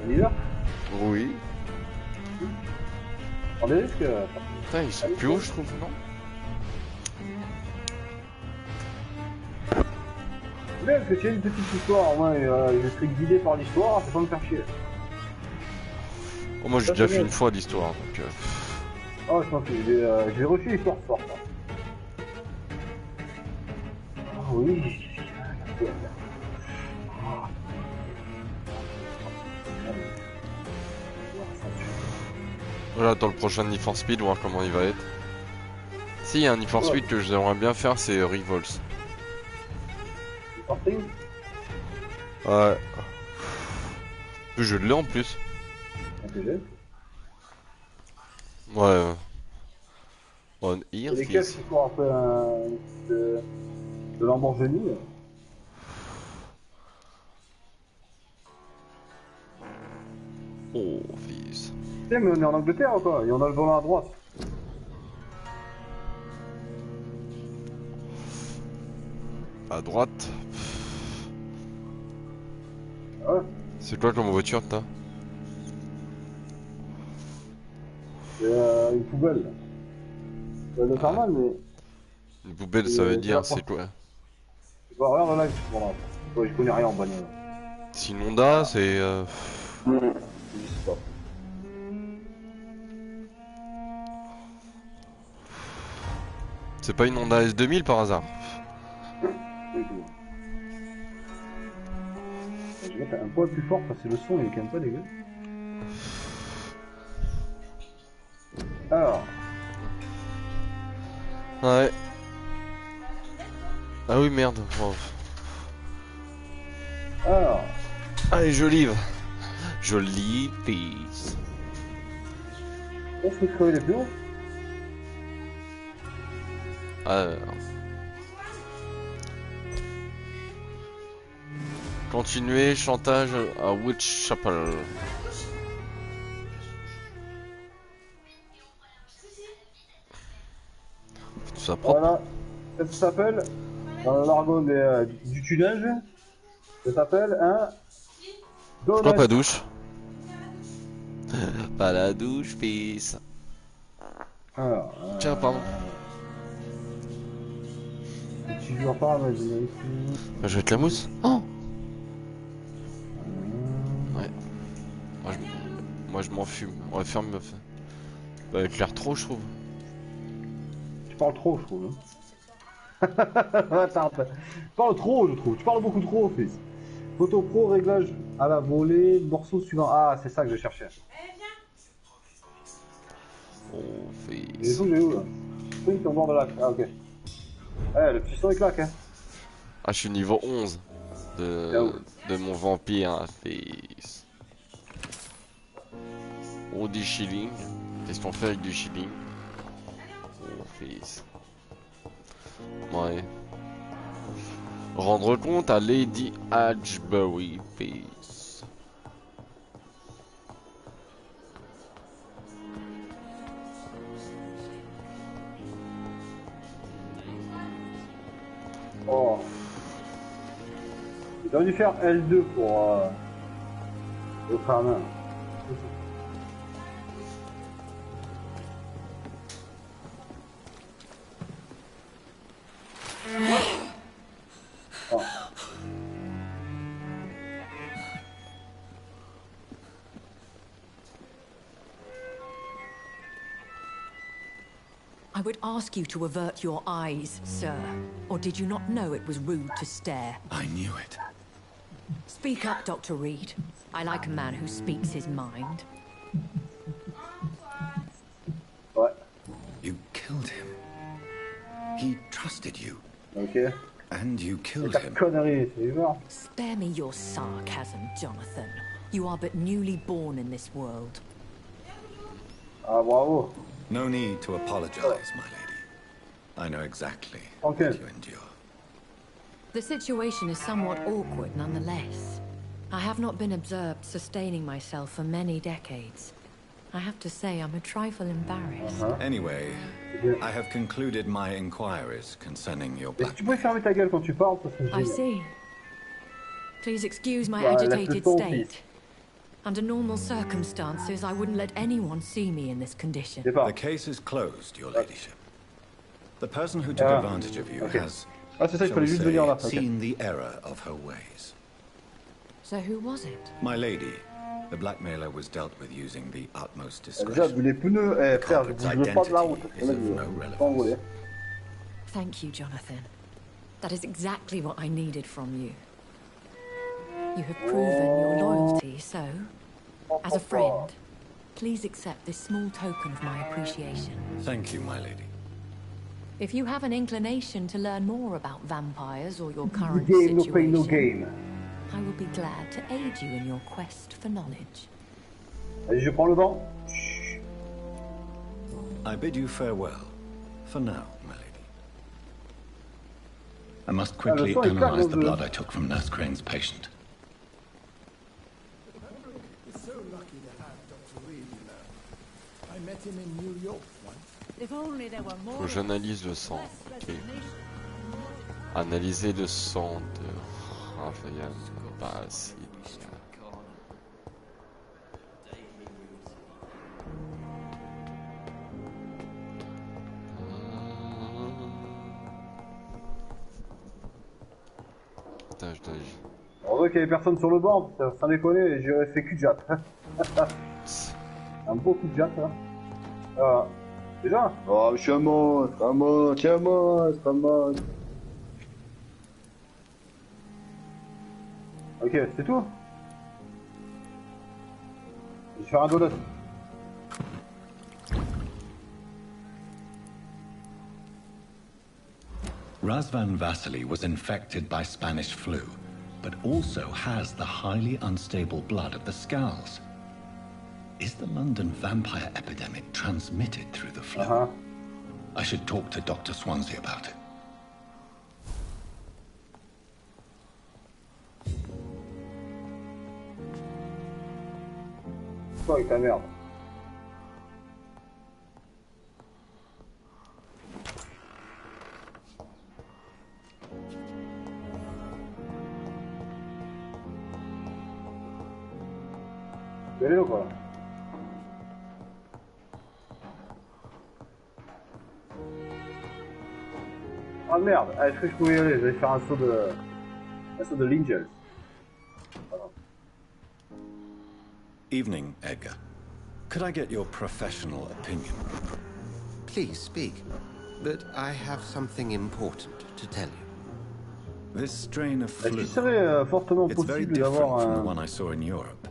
L'hiver. Oui. On est risque. Putain, ils sont plus hauts, je trouve, non? Mais parce que tu as une petite histoire, moi je serai guidé par l'histoire, faut pas me faire chier. Oh, moi j'ai déjà fait une fois l'histoire, donc... Oh, je m'en fous, j'ai reçu l'histoire ce soir. Ah oui. Voilà, dans le prochain Need for Speed, voir comment il va être. Si, il y a un Need for Speed que j'aimerais bien faire, c'est Revolts. Ouais. Je l'ai en plus. Ouais. On here, les caisses qui sont un peu de Lamborghini. Oh, fils. Mais on est en Angleterre ou quoi? Et on a le volant à droite. À droite. Ah ouais. C'est quoi comme voiture t'as? C'est une poubelle. Ça doit faire mal, mais. Une poubelle, ça veut dire c'est quoi? Bah, regarde là, je connais rien en bagnole. C'est une Honda, c'est. C'est pas une Honda S2000 par hasard? Je vais mettre un poil plus fort parce que le son il est quand même pas dégueu. Alors. Ouais. Ah oui, merde. Oh. Alors. Allez, je livre. Je lis, peace. On se crever les pneus. Alors. Continuer, chantage à Whitechapel. Tout ça propre. Voilà. Ça s'appelle, dans le jargon du tunnage, ça s'appelle un... Pourquoi pas douche? Pas la douche, fils. Alors, tiens, pardon. Tu joues pas, mais je vais te la mousse. Oh. Ouais. Moi je m'en fume. On va faire meuf. Bah, éclaire trop, je trouve. Tu parles trop, je trouve. Attends, tu parles trop, je trouve. Tu parles beaucoup trop, fils. Photo pro, réglage à la volée, morceau suivant. Ah, c'est ça que je cherchais. Oh, fils. Les sons, j'ai où là? Oui, t'es au bord de lac. Ah, ok. Eh, le piston il claque, hein. Ah, je suis niveau 11 de mon vampire, fils. Oh, des shillings. Qu'est-ce qu'on fait avec du shilling? Oh, fils. Ouais. Rendre compte à Lady Ashbury, fils. Oh. J'ai dû faire L2 pour le crâne. Oh. I would ask you to avert your eyes, sir. Or did you not know it was rude to stare? I knew it. Speak up, Dr. Reed. I like a man who speaks his mind. What? You killed him. He trusted you. Okay. And you killed him. Connerie, c'est humeur. Spare me your sarcasm, Jonathan. You are but newly born in this world. Ah, bravo. No need to apologize, my lady. I know exactly what you endure. The situation is somewhat awkward nonetheless. I have not been observed sustaining myself for many decades. I have to say I'm a trifle embarrassed. Anyway, I have concluded my inquiries concerning your Est-ce que tu peux fermer ta gueule quand tu parles parce que I see. Please excuse my Bah, agitated ton, state. Under normal circumstances, I wouldn't let anyone see me in this condition. Départ. The case is closed, Your Ladyship. The person who took advantage of you has, Ah, c'est ça, il shall fallait we juste venir là. say, Ok. seen the error of her ways. So who was it? My lady, the blackmailer was dealt with using the utmost Déjà, discretion. vu les pneus, eh, The frère, je culprit's bouge pas de la route. identity is of no Pas relevance. envolé. Thank you, Jonathan. That is exactly what I needed from you. You have proven your loyalty, so, as a friend, please accept this small token of my appreciation. Thank you, my lady. If you have an inclination to learn more about vampires or your The current game, no pain, no situation, gain. I will be glad to aid you in your quest for knowledge. Allez, je prends le vent. I bid you farewell, for now, my lady. I must quickly son, il claque analyze the dans le- blood I took from Nurse Crane's patient. It's so lucky to have Dr. Reed, you know. I met him in New York once. If only there were more. Faut que j'analyse le sang. Ok. Analyser le sang de Raphaël. Pas assez. Tâche d'agir. Heureusement qu'il y avait personne sur le banc, putain, sans déconner, j'aurais fait cul de jatte. Un beau coup de jatte, hein. Déjà. Oh, je suis un monstre, un monstre, un monstre, un monstre. Ok, c'est tout. Je vais faire un donut. Razvan Vasily was infected by Spanish flu, but also has the highly unstable blood of the Scowls. Is the London vampire epidemic transmitted through the flu? I should talk to Dr. Swansea about it. Quoi avec ta merde? Tu es allé ou quoi? Ah merde, ah, est-ce que je pouvais y aller? J'allais faire un saut de l'Angel. Evening, Edgar. Could I get your professional opinion? Please speak. But I have something important to tell you. This strain of Est-ce flu, qu'il serait fortement it's very possible different d'avoir from the one I saw in Europe.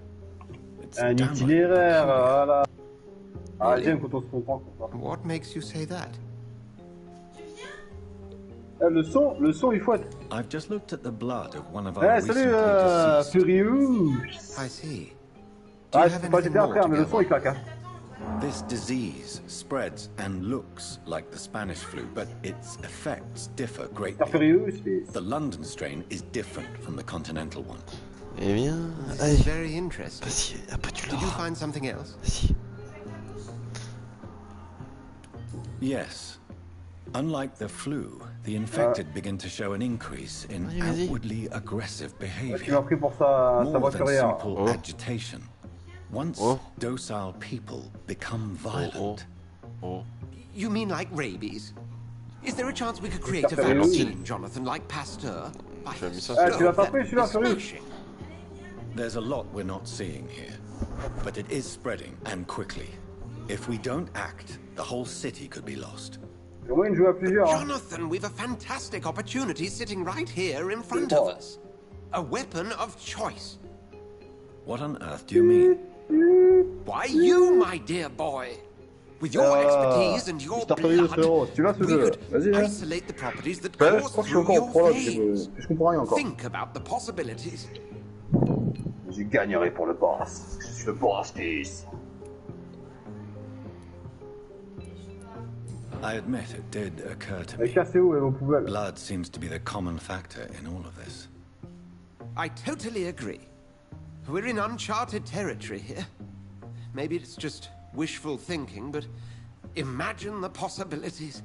It's un downright itinéraire, peculiar. voilà. Ah, Really? j'aime quand on se comprend comme ça. What makes you say that? Eh, le son, il fouette. I've just looked at the blood of one of our Eh, salut, recently deceased. Furious. I see. Do Ah, you je have sais pas anything j'étais more après, to mais le go son, il on? claque, hein. This disease spreads and looks like the Spanish flu, but its effects differ greatly. Furious, mais... The London strain is different from the continental one. Eh bien, This allez. is very interesting. Vas-y, après tu Did you l'auras. find something else? Vas-y. Yes. Unlike the flu, the infected begin to show an increase in Vas-y, vas-y. outwardly aggressive Tu m'as behavior. pris pour sa More than voiturière. simple Oh. agitation. Once Oh. docile people become violent, Oh. You mean like rabies? Is there a chance we could create a Furious. vaccine, Jonathan, like Pasteur? Tu as mis ça Ah, sur tu l'as Oh, pas that pris, celui-là, would be Furious? smashing. there's a lot we're not seeing here. But it is spreading, and quickly. If we don't act, the whole city could be lost. Au moins, une jouer à plusieurs. Hein. Jonathan, we've a fantastic opportunity sitting right here in front of us. A weapon of choice. What on earth do you mean? Why you, my dear boy? With your expertise and your Mr. Furious, blood, frérot, tu l'as ce we jeu. could Vas-y, hein. isolate the properties that Ouais, je course crois que je suis through encore au your prologue, veins. je comprends rien encore. Think about the possibilities. Je gagnerai pour le boss. Je suis le boss, fils. I admit it did occur to Elle est me. cassée où, vos poubelles? Blood seems to be the common factor in all of this. I totally agree. We're in uncharted territory here. Maybe it's just wishful thinking, but imagine the possibilities.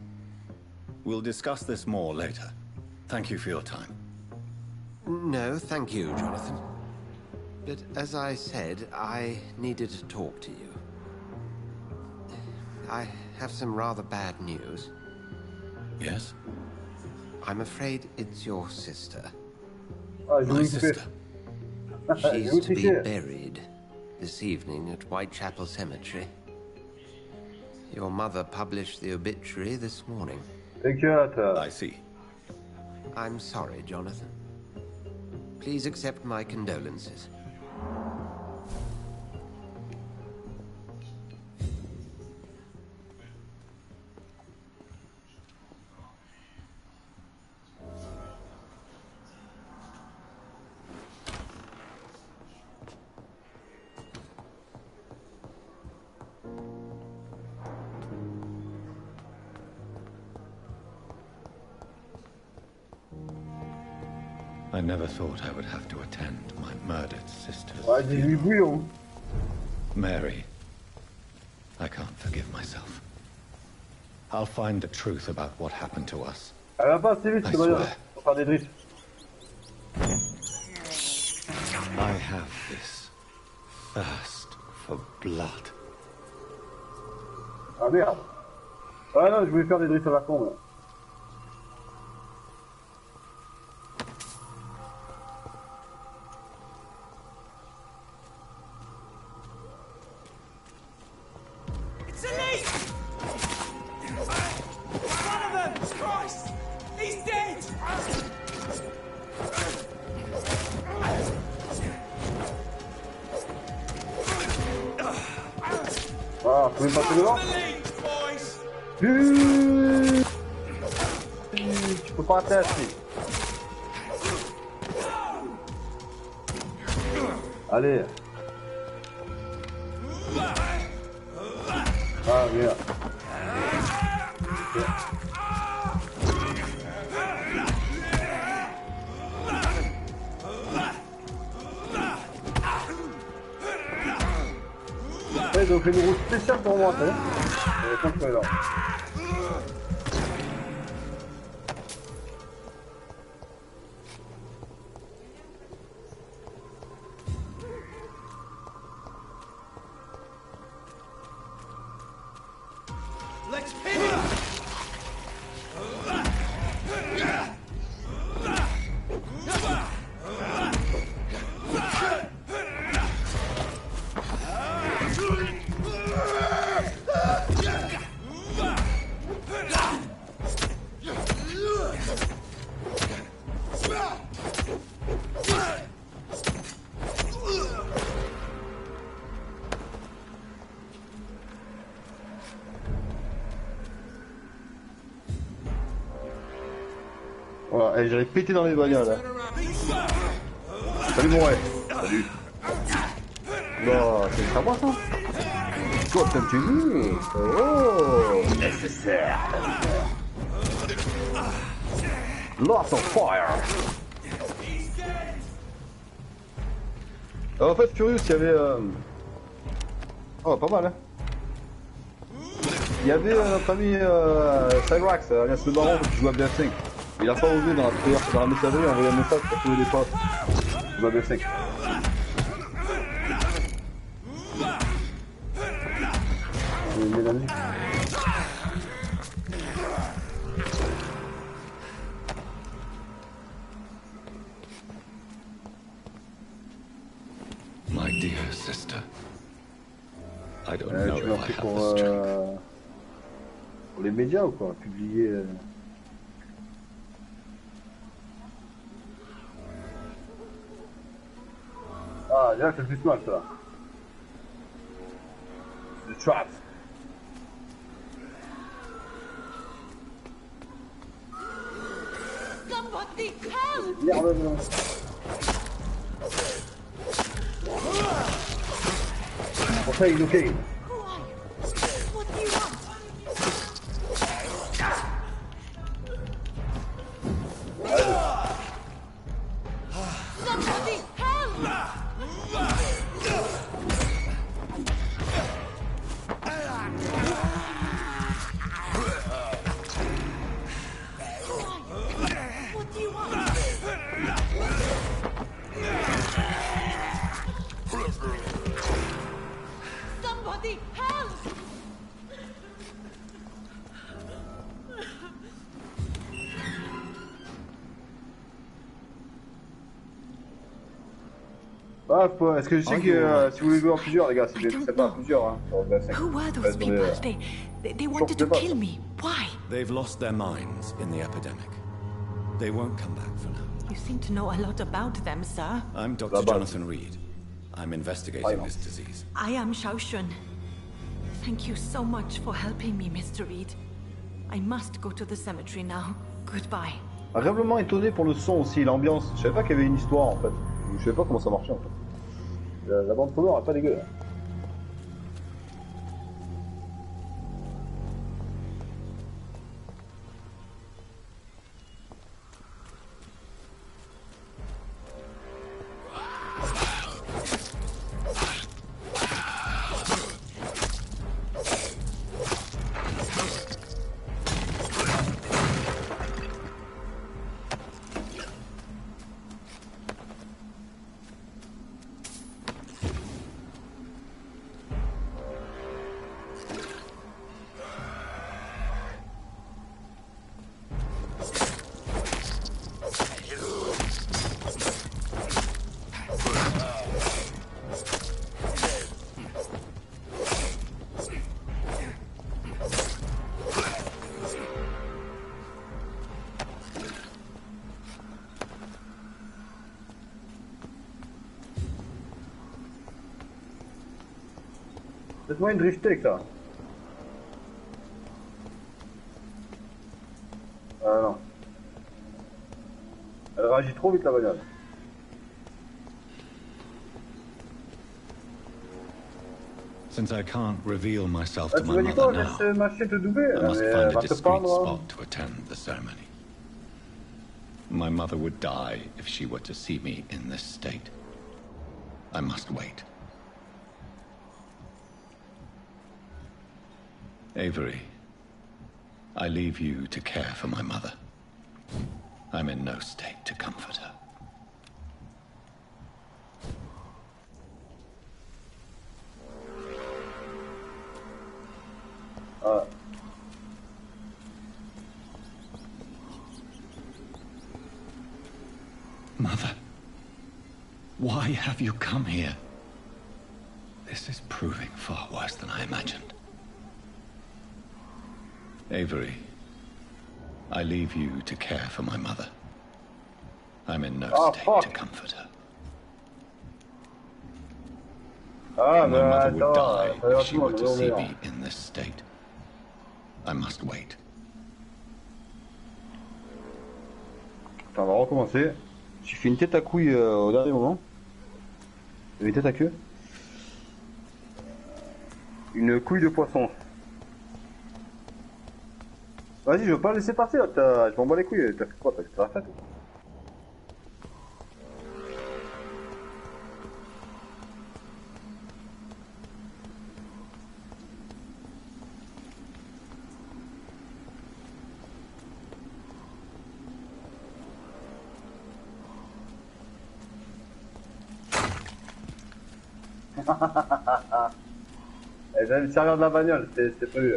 We'll discuss this more later. Thank you for your time. No, thank you, Jonathan. But as I said, I needed to talk to you. I have some rather bad news. Yes? I'm afraid it's your sister. Ah, je My vais sister. She's to be buried this evening at Whitechapel Cemetery. Your mother published the obituary this morning. T'inquiète. I see. I'm sorry, Jonathan. Please accept my condolences. I never thought I would have to attend my murdered sister's Ouais, 18 funeral. bouillons. Mary, I can't forgive myself. I'll find the truth about what happened to us. Elle va pas assez vite, I c'est d'ailleurs. swear. Pour faire des drifts. I have this thirst for blood. Ah merde. Ah non, je voulais faire des drifts à la con là. It's elite! One of them! Christ! He's dead! Ah, vous pouvez me passer devant? Elite, boys! Tu peux pas attacher. Allez. Ah merde. Ouais, ils ont fait une route spéciale pour moi, t'as vu? Pas de là. Let's pin him! Voilà, et j'allais péter dans les bagnoles là. Salut mon rêve. Salut. Non, c'est à moi ça. Toi, t'aimes tes vues. Oh, nécessaire. Lots of fire. Alors, en fait, Furious, il y avait... Oh, pas mal, hein. Il y avait notre ami Cyrax, alias le baron, qui joue à BF5. Il a pas osé dans la messagerie envoyer un message pour trouver des potes. Il joue à BF5. Il met la musique. My dear sister. I don't Tu know l'as if I pris have pour, the strength. pour les médias ou quoi? Publier... Ah, là, c'est le plus mal, ça. The Trap. Somebody help! Merde, non. Okay, he's okay. Who are you? What do you want? Somebody help! What do you want? Bloody hell! Ah, est-ce que je sais que si vous voulez jouer en plusieurs, les gars, c'est sympa à plusieurs. Hein, sur 25. Who were those people? They wanted to kill me. Why? They've lost their minds in the epidemic. They won't come back for now. You seem to know a lot about them, sir. I'm Dr. Jonathan Reed. I'm investigating this disease. I am Shaoshun. Thank you so much for helping me, Mr. Reed. I must go to the cemetery now. Goodbye. Agréablement étonné pour le son aussi, l'ambiance. Je savais pas qu'il y avait une histoire en fait. Je savais pas comment ça marchait en fait. La bande sonore est pas dégueu. Hein. Faites-moi une drifter avec ça. Ah non. Elle réagit trop vite la bagnole. Since I can't reveal myself Ah, to tu my m'as dit mother quoi? now, Laisse ma chienne te doubler. I must Mais find a va te discreet prendre. spot to attend the ceremony. My mother would die if she were to see me in this state. I must wait. Avery, I leave you to care for my mother. I'm in no state to comfort her. Mother, why have you come here? This is proving far worse than I imagined. Avery, I leave you to care for my mother. I'm in no state to comfort her. Ah, My mother would die attends, if she were to see me in this state. I must wait. Attends, on va recommencer. J'ai fait une tête à couille au dernier moment. Une tête à queue. Une couille de poisson. Vas-y, je veux pas laisser passer là, je m'en bats les couilles, t'as fait quoi? T'as fait la fête? J'allais me servir de la bagnole, c'est plus...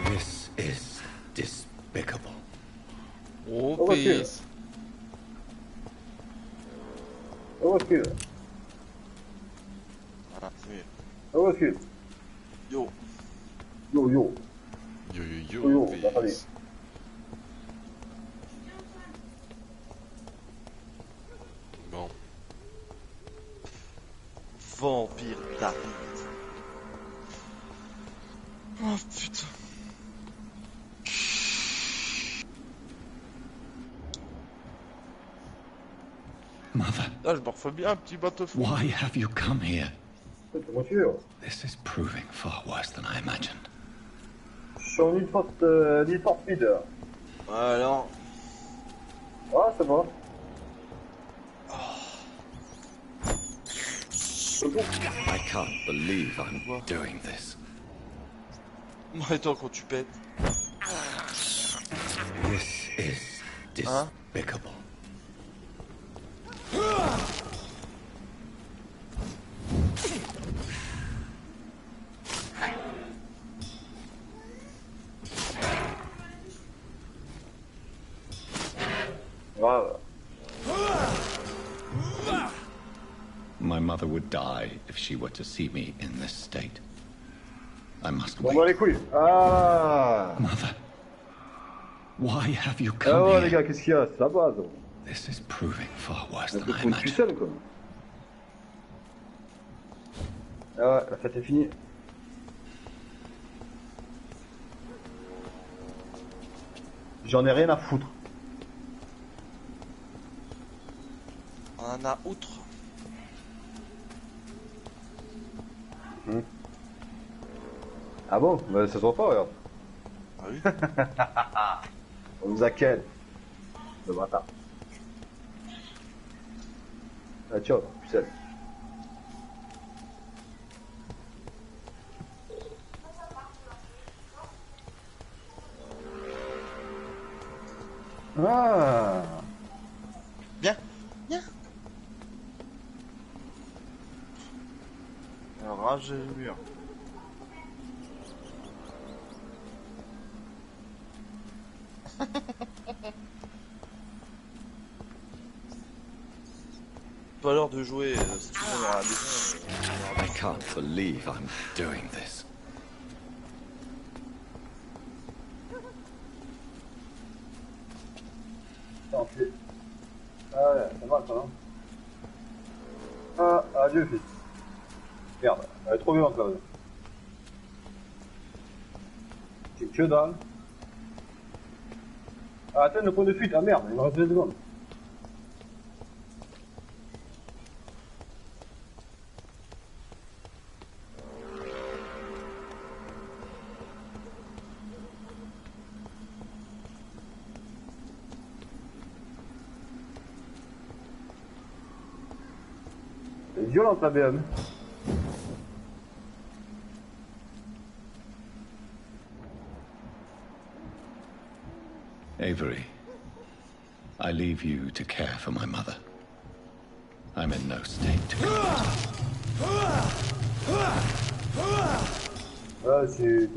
This is despicable. Oh, peace. Au recul. Ah, c'est mieux. Au recul. Yo. Yo yo. Yo, yo, Yo, yo, la famille. peace. Bon. Vampyr d'arrive. Oh putain. Mother, Ah, je me refais bien un petit bateau fou. why have you come here? Cette voiture. This is proving far worse than I imagined. Je suis en Need for Speed. Alors. Ah, c'est bon. I can't believe I'm doing this. Moi et toi quand tu pètes. This is despicable. Grave. My mother would die if she were to see me in this state. I must Bon bah les wait. couilles. Ah. Mother, why have you Ah come ouais les here? gars, qu'est-ce qu'il y a? C'est la base. This is proving far worse Un than peu I trop de imagined. pucelle quoi. Ah ouais, la fête est finie. J'en ai rien à foutre. On en a outre. Ah bon? Bah ça se voit pas, regarde. Ah oui. On nous a quel? Le bâtard. Ah tiens, pucelle. Ah. Bien. Bien. Rage le mur. Pas l'heure de jouer, si tu veux, dans la maison. I can't believe I'm doing this. Enculé. Ah ouais, ça va ça, hein. Ah, adieu fils. Merde, elle est trop violente là. C'est que dalle. Ah, attends le point de fuite, ah merde, il me reste 2 secondes. C'est violente la BM. Avery, I leave you to care for my mother. I'm in no state to go. Ah, c'est...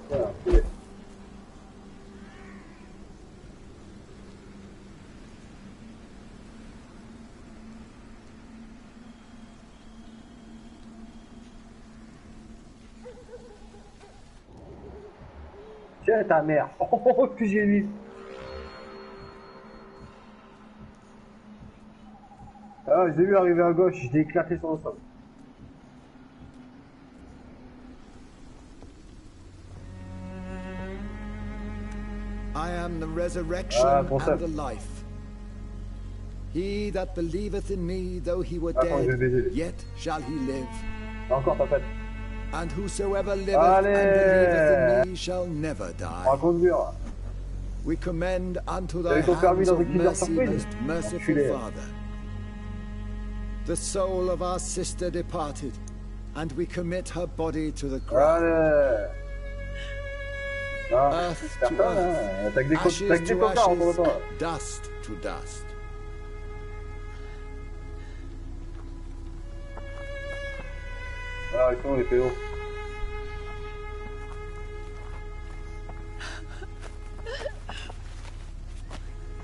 Voilà, c'est... Tiens ta mère. Oh, que j'ai mis. Ah, je l'ai vu arriver à gauche, je l'ai éclaté sur le sol. I am the resurrection Ah, pour ça. and the life. He that believeth in me, though he were Attends, je vais dead, baiser. yet shall he live. Encore ta tête. And whosoever liveth Allez. and believeth in me shall never On die. va conduire. We commend unto T'as thy eu ton permis hands dans of une Kinder mercy, Surprise? most merciful Enculé. Father, the soul of our sister departed, and we commit her body to the ground. Allez. Ah, Earth t'as to pas, hein. earth, T'as que des ashes to cotards en ashes, temps. dust to dust. Ah, ils sont les pélos.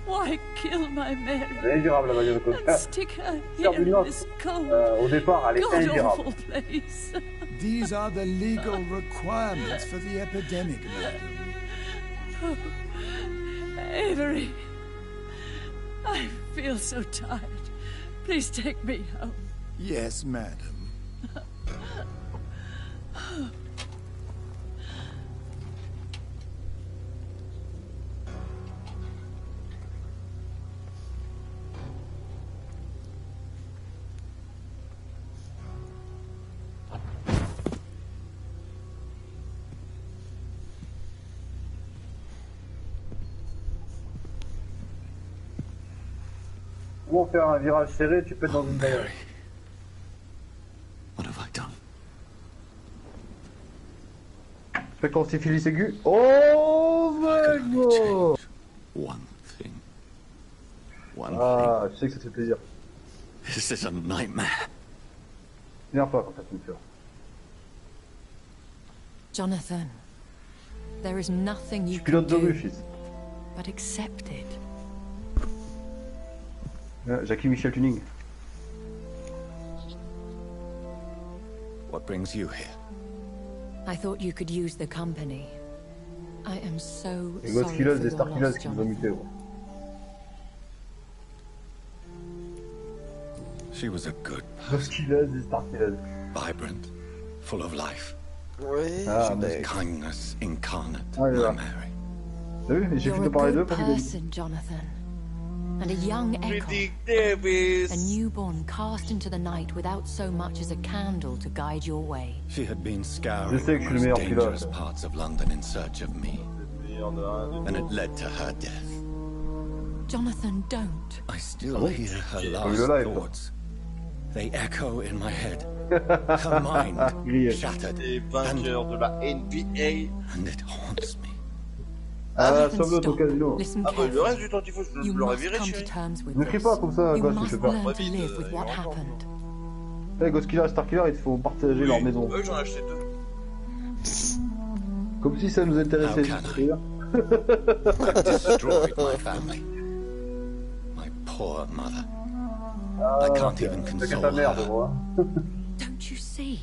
Why kill my Mary Elle est ingérable la bagnole de and côté. stick her Sœur here du in Nord. this cold, Au départ, elle est ingérable. god-awful place? These are the legal requirements for the epidemic, madam. Avery, I feel so tired. Please take me home. Yes, madam. Comment faire un virage serré, tu peux être dans une bagnole. What have I done? Fais qu'on syphilis aigu. Oh my god. One thing. Ah, je sais que ça te fait plaisir. This is a nightmare. N'énerve pas quand ça te fait peur. Jonathan, there is nothing you can Pilote de rue, do fils. but accept it. Jackie Michel Tuning. What brings you here? I thought you could use the company. I am so Les sorry gosses for killers et your star killers loss, qui nous ont Jonathan. mutés, gros. She was a good Gosses killers et star killers. vibrant, full of life. Ouais, Ah, mais... Kindness incarnate, Ah, il est là. my Mary. T'as vu? J'ai fait You're de a parler d'eux good pour qu'ils person, Jonathan. And a young echo. Critic Davis. A newborn cast into the night without so much as a candle to guide your way. She had been scouring Je sais que the je suis le most meilleur dangerous pilote. parts of London in search of me, Meilleur de un, and it led to her death. Jonathan, don't. I still Ah bon? hear her J'ai last vu le live, toi. thoughts. They echo in my head. Her mind Grillé. shattered, des vainqueurs de la NBA. and it haunts me. Ah, Jonathan, sauve-le ton stop. casino. Listen Ah bah le carefully. reste du temps qu'il faut, je You l'aurais must viré, come to chérie. terms with Ne crie this. pas comme ça, You gosse, il must fait peur. learn to Vite, live with il what est encore. happened. Hey, Ghost Killer et Star Killer, il faut partager leur maison. Eux, j'en ai acheté 2. Comme si ça nous intéressait. How can I? tu vois. I've destroyed my family. My poor mother. I can't even T'as qu'à console ta merde, her. gros. Don't you see?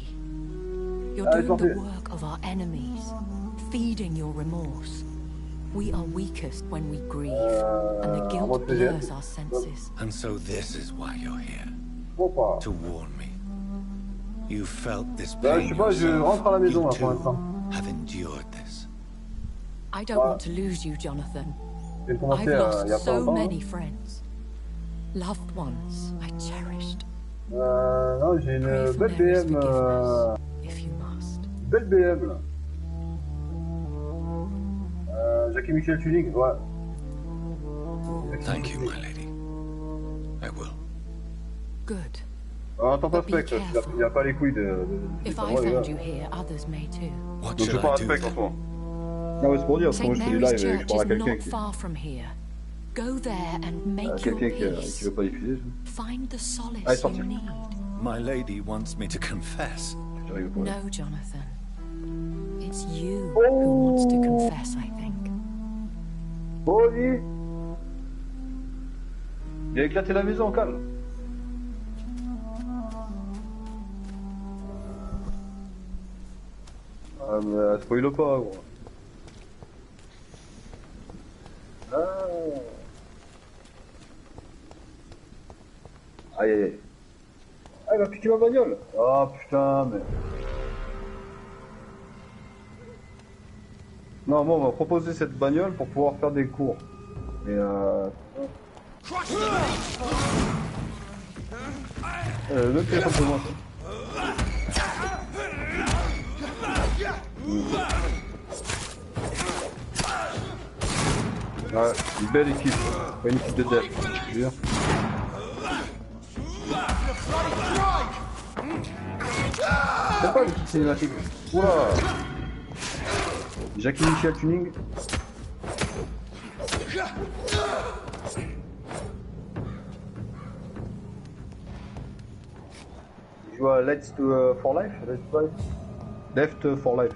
You're Allez, doing the sortez. work of our enemies, feeding your remorse. We are weakest when we grieve, and the guilt votre deuxième. blurs our senses. And so this is why you're here. Bon, pas. To warn me. You felt this Bah, je pain sais pas, je yourself. rentre à la maison, You là, pour too l'instant. have endured this. I don't want to lose you, Jonathan. J'ai I've commencé il y a lost pas so longtemps. many friends, loved ones I cherished. Non, j'ai Pray une for belle Mary's BM. forgiveness, if you must. Belle BM, là. Jackie Michel Tuning, ouais. Thank you, my lady. I will. Good. Ah, attends pas But be Spectre, il a pas les couilles de... If c'est pas I moi, les found gars. you here, others may too. What Donc je should fais pas I do respect en ce then? moment. Non mais c'est pour dire, parce que moi St. je fais des Mary's lives et je Church parle à is quelqu'un not qui... far from here. Go there and make your quelqu'un qui peace. veut pas diffuser. Find the solace Allez, sorti. you need. My lady wants me to confess. J'arrive pas. No, Jonathan. It's you who wants to confess, I think. Oh lui, il a éclaté la maison, calme. Ah mais spoil pas, gros. Ah. Aïe aïe aïe. Ah, il va piquer ma bagnole. Ah putain, mais... Non, moi on va proposer cette bagnole pour pouvoir faire des cours. Mais le téléphone pour moi. Ouais, une belle équipe, pas une équipe de death, je veux dire. C'est pas une petite cinématique. Oula. Jackie Michel Tuning. Il joue à Let's for Life. Left for Life.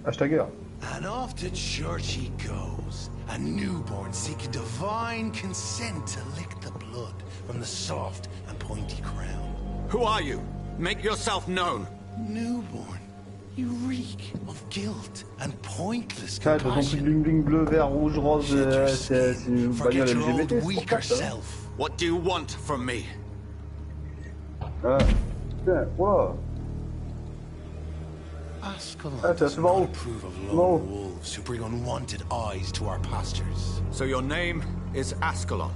Hashtagger. And off to church he goes, a newborn seeking divine consent to lick the blood from the soft and pointy crown. Who are you? Make yourself known. Newborn, you reek of guilt and pointless Tiens, ton truc compassion. bling bling bleu, vert, rouge, rose, c'est une Forget bagnole your old LGBT, c'est weaker pour ça. self. What do you want from me? Ah, putain, wow. Ascalon Ah, c'est does assez not marrant. approve of Non. lone wolves who bring unwanted eyes to our pastures. So your name is Ascalon.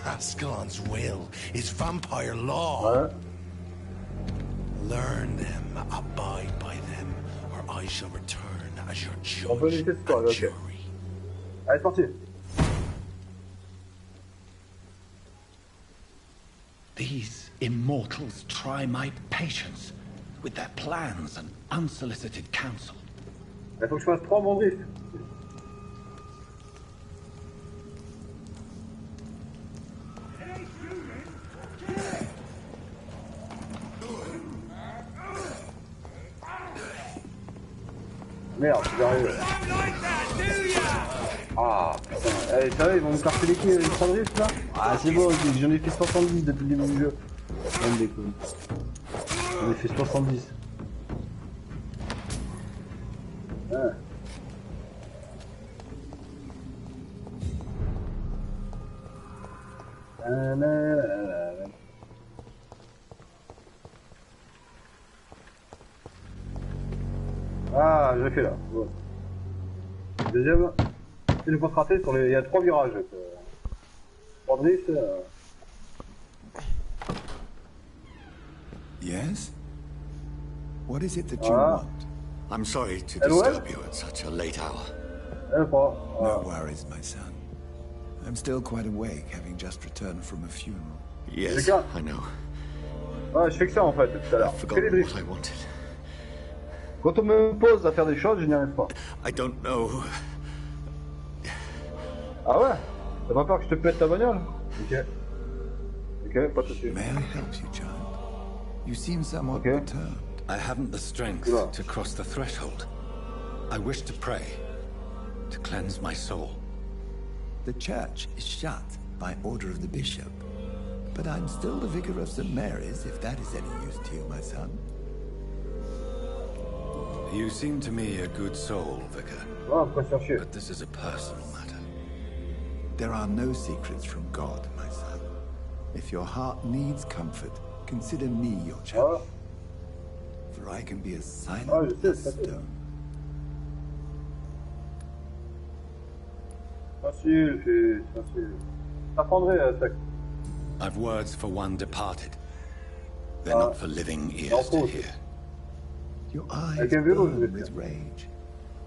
Ascalon's will is vampire law. Ouais. Learn them, abide by them, or I shall return as your On peut judge éviter ce soir, and ok. jury. Allez, c'est parti. These immortals try my patience. with their plans and unsolicited counsel. Il faut que je fasse 3 bons drifts. Merde, j'arrive. Ah putain, eh, sérieux, ils vont me casser les couilles avec 3 drifts là? Ah c'est bon, j'en ai fait 70 depuis le début du jeu. Même des couilles. J'en ai fait 70. Ah. Ah, j'ai fait là. Ouais. Deuxième, il faut se rater sur les. Il y a 3 virages. 3 drifts. Yes? What is it that you want? I'm sorry to disturb you at such a late hour. No worries, my son. I'm still quite awake, having just returned from a funeral. Yes, I know. Ouais, je fais que ça en fait tout à l'heure. Que les drifts. Quand on me pose à faire des choses, je n'y arrive pas. I don't know. Ah ouais? T'as pas peur que je te pète ta bagnole? Ok. Ok, pas de soucis. May I help you, child? You seem somewhat perturbed. I haven't the strength to cross the threshold. I wish to pray, to cleanse my soul. The church is shut by order of the bishop. But I'm still the vicar of St. Mary's, if that is any use to you, my son. You seem to me a good soul, Vicar. But this is a personal matter. There are no secrets from God, my son. If your heart needs comfort, consider me your child. For I can be as silent as stone. Facile, fils, facile. T'apprendrai, sec. I've words for one departed. They're not for living ears to hear. Your eyes burn with rage,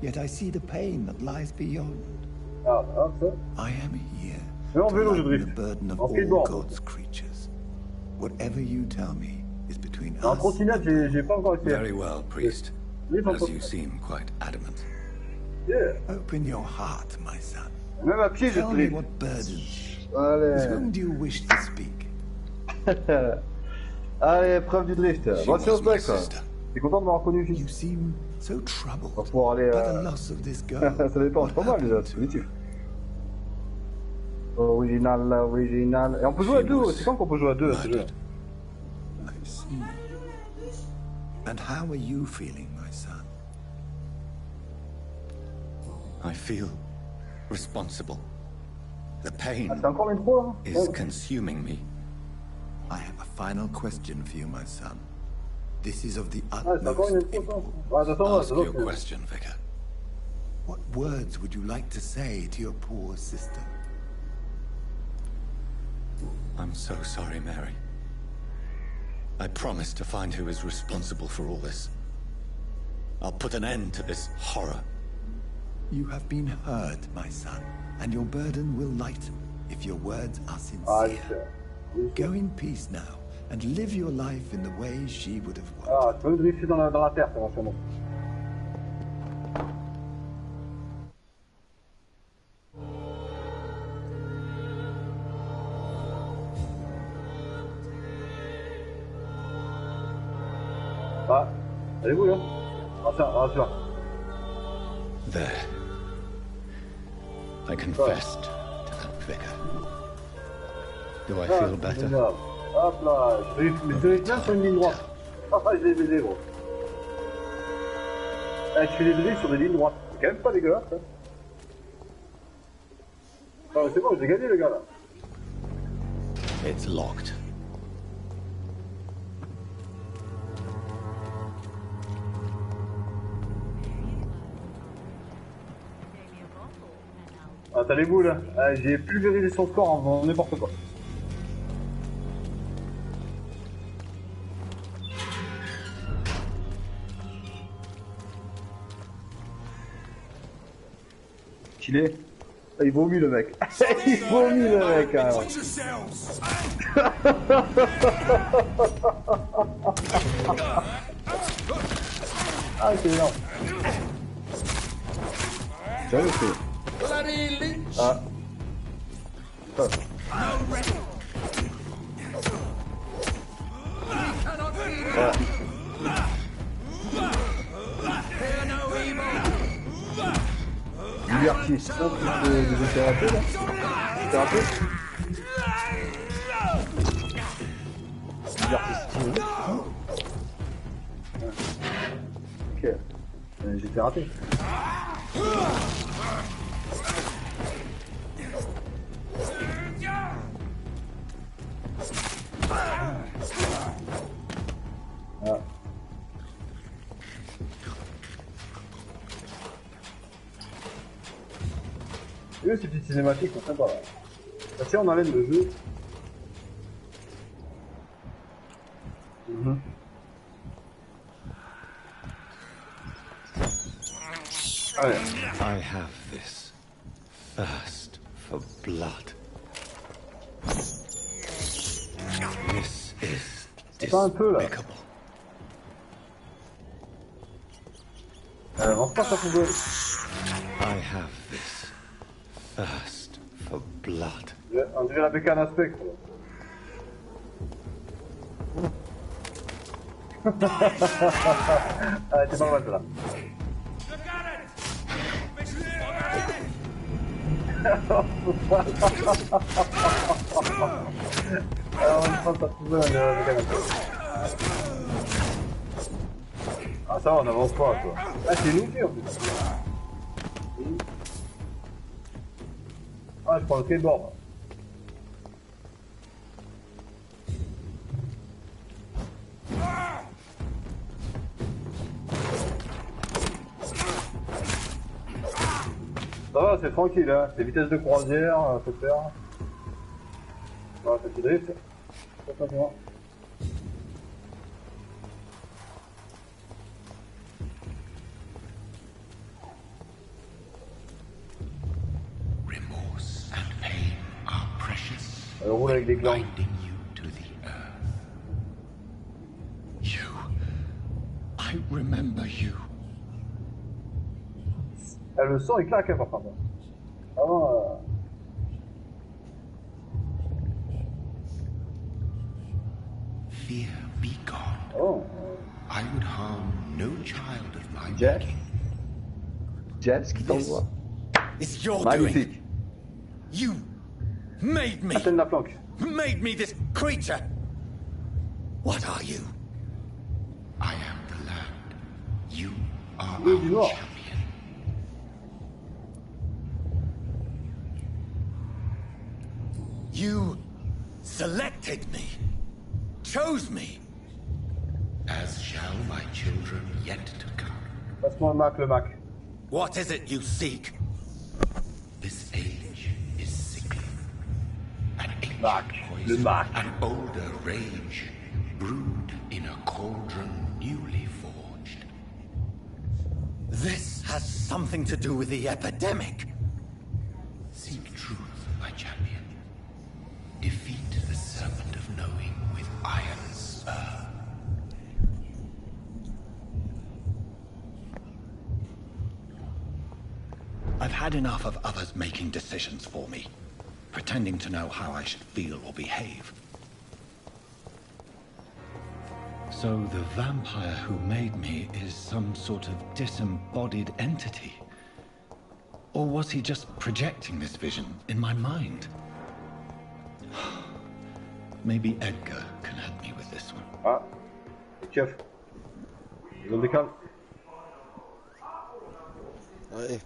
yet I see the pain that lies beyond. I am here to lighten the burden of all God's creatures. Whatever you tell me is between us. Very well, priest. As you seem quite adamant. Open your heart, my son. Même à pied, je Tell me what burden. With whom do you wish to speak? Allez, preuve du drift. Bon, c'est au bec, quoi. T'es content de m'avoir connu, fils? You seem so troubled on va pouvoir aller. by the loss of this girl. Ça dépend, c'est pas mal déjà, c'est positif. Original, original. Et on peut jouer à deux, c'est quand qu'on peut jouer à deux à ce jeu? I see. And how are you feeling, my son? I feel responsible. The pain is consuming me. I have a final question for you, my son. This is of the utmost importance. Ask your question, Vicar. What words would you like to say to your poor sister? I'm so sorry, Mary. I promise to find who is responsible for all this. I'll put an end to this horror. You have been heard, my son, and your burden will lighten if your words are sincere. Go in peace now, and live your life in the way she would have wanted. Ah, tu peux drifter dans la terre, éventuellement. Ah, allez-vous là? Ah, ça, ah, tu vois. There. I confessed to that vicar. Do I feel better? Hop là, je drift bien sur une ligne droite. Ah, je l'ai baisé, gros. Je fais des drifts sur des lignes droites. C'est quand même pas dégueulasse, hein. Ah, c'est bon, j'ai gagné, le gars, là. It's locked. Ah, t'as les boules, ah, j'ai pulvérisé son score en faisant n'importe quoi. Chilé. Ah, il vomit le mec. Il vomit le mec, hein. Ah, c'est énorme. J'avais fait. Ah. Putain. Voilà. Liberty, c'est ça le truc de thérapie là? Thérapie? Liberty Steam. Ok. J'ai été raté. Ah. Et eux, ces petites cinématiques sont sympas là. Si on enlève le jeu. Allez. I have this thirst for blood. This is despicable. On repasse à football. I have this thirst for blood. On dirait la bécane aspect. Ah, t'es pas mal là. Alors on prend ta poubelle, on dirait la bécane aspect. Ah ça va, on avance pas quoi. Ah c'est loupé en plus. Ah je prends le skateboard. Ça va, c'est tranquille, hein. C'est vitesse de croisière, faut faire. Voilà, petit drift. C'est pas bien. Remorse and pain are precious. Elle roule avec des glands. You. I remember you. Le son il claque hein, par contre. Vraiment. Fear be gone. Oh. I would harm no child of my Jeff. making. Jeff, ce qui t'envoie. It's your Magnifique. doing. You made me. Atteigne la planque. Made me this creature. What are you? I am the land. You are our champion. You selected me, chose me, as shall my children yet to come. Passe-moi le Mac. What is it you seek? This age is sickly. An ancient poison, an older rage, brewed in a cauldron newly forged. This has something to do with the epidemic. Seek truth, my champion. Defeat the serpent of knowing with iron spur. I've had enough of others making decisions for me, pretending to know how I should feel or behave. So the vampire who made me is some sort of disembodied entity? Or was he just projecting this vision in my mind? Maybe Edgar can help me with this one. Ah, chef. Ils ont des câbles. Ouais.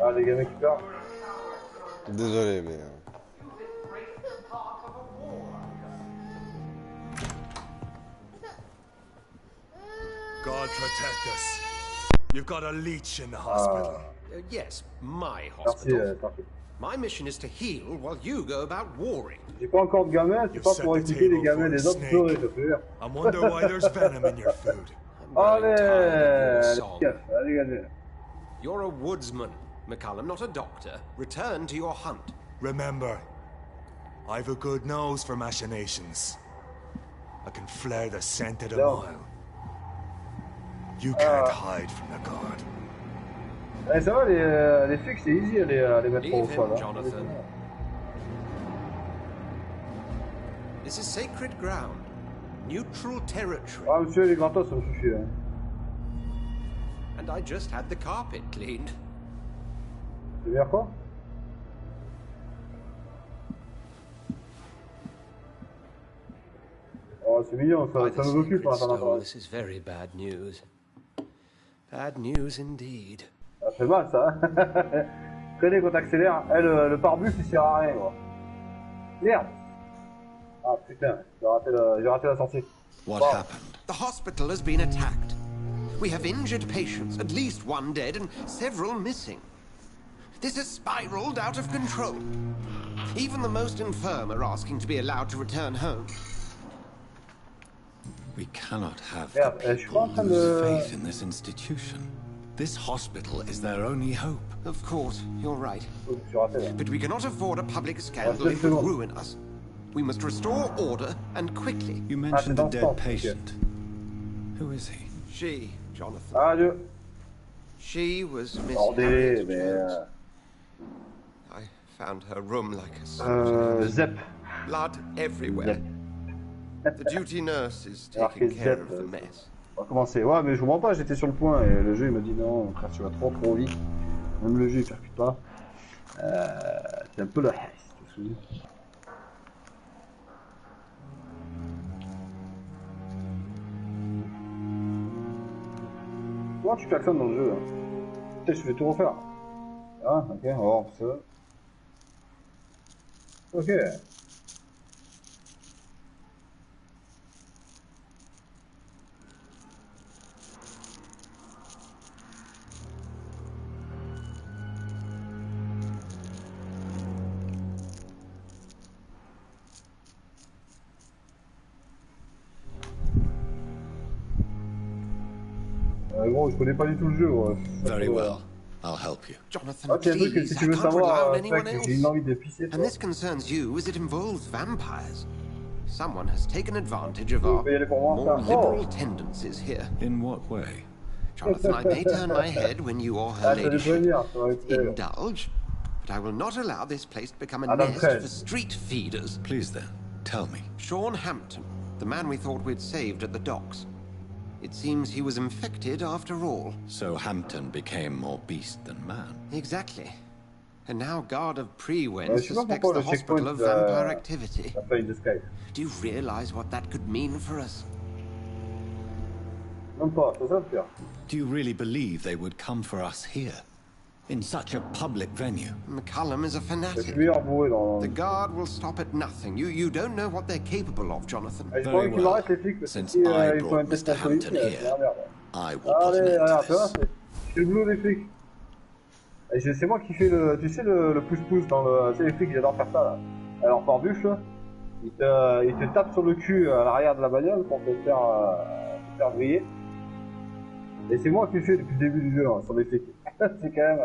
Ah, les gamins qui pleurent. Désolé, mais... God protect us. You've got a leech in the hospital. Yes, my hospital. My mission is to heal while you go about warring. J'ai pas encore de gamins, c'est pas pour écouter les gamins des autres pleurer, je peux dire. I wonder why there's venom in your food. Allez, allez. You're a woodsman, McCallum, not a doctor. Return to your hunt. Remember, I've a good nose for machinations. I can flare the scent at a mile. You can't hide from the guard. Eh, ça va, les flics, c'est easy à les mettre au sol. Jonathan. This is sacred ground. Neutral territory. Ah, monsieur, les gratos, ça me suffit. Hein. And I just had the carpet cleaned. C'est bien quoi? Oh, c'est mignon, ça nous occupe en attendant. This is very bad news. Bad news indeed. Ça fait mal ça, hein. Connais quand t'accélères, le pare-bus il sert à rien quoi. Merde. Ah putain, j'ai raté la sortie. What happened? The hospital has been attacked. We have injured patients, at least one dead and several missing. This has spiraled out of control. Even the most infirm are asking to be allowed to return home. We cannot have the people lose faith in this institution. This hospital is their only hope. Of course, you're right. But we cannot afford a public scandal it would ruin us. We must restore order, and quickly. You mentioned the dead patient. Who is he? She, Jonathan. Adieu. She was Miss Bordé, mais... I found her room like a Zep. Blood everywhere. Zep. The duty nurse is taking care of the mess. On va commencer. Ouais, mais je comprends pas, j'étais sur le point et le jeu il me dit non, frère, tu vas trop vite. Même le jeu il percute pas. C'est un peu le haste, tu te souviens. Comment tu klaxonnes dans le jeu hein? Peut-être je vais tout refaire. Ah, ok, on va voir ça. Ok. Gros, je connais pas du tout le jeu. Ouais. Very well. I'll help you. Jonathan, ah, please, que si tu I veux can't savoir, rely on anyone else. j'ai une envie de pisser. And this concerns you as it involves vampires. Someone has taken advantage of our more liberal tendencies here. In what way? Jonathan, I may turn my head when you or her ladyship indulge, but I will not allow this place to become a nest for street feeders. Please then, tell me. Sean Hampton, the man we thought we'd saved at the docks. It seems he was infected after all. So Hampton became more beast than man. Exactly. And now Guard of Pre-Wen suspects the hospital of vampire activity. Do you realize what that could mean for us? Do you really believe they would come for us here? In such a public venue? McCullum is a fanatic. The Guard will stop at nothing. You don't know what they're capable of, Jonathan. Very well. Since I brought Mr. Hampton here, I will put an end to this. C'est le boulot des flics. C'est moi qui fais le, tu sais, le pouce-pouce dans le... Tu sais, les flics, j'adore faire ça, là. Alors, par bûche, là, il te tape sur le cul à l'arrière de la bagnole pour te faire griller. Et c'est moi qui le fais depuis le début du jeu, hein, sur les flics. C'est quand même...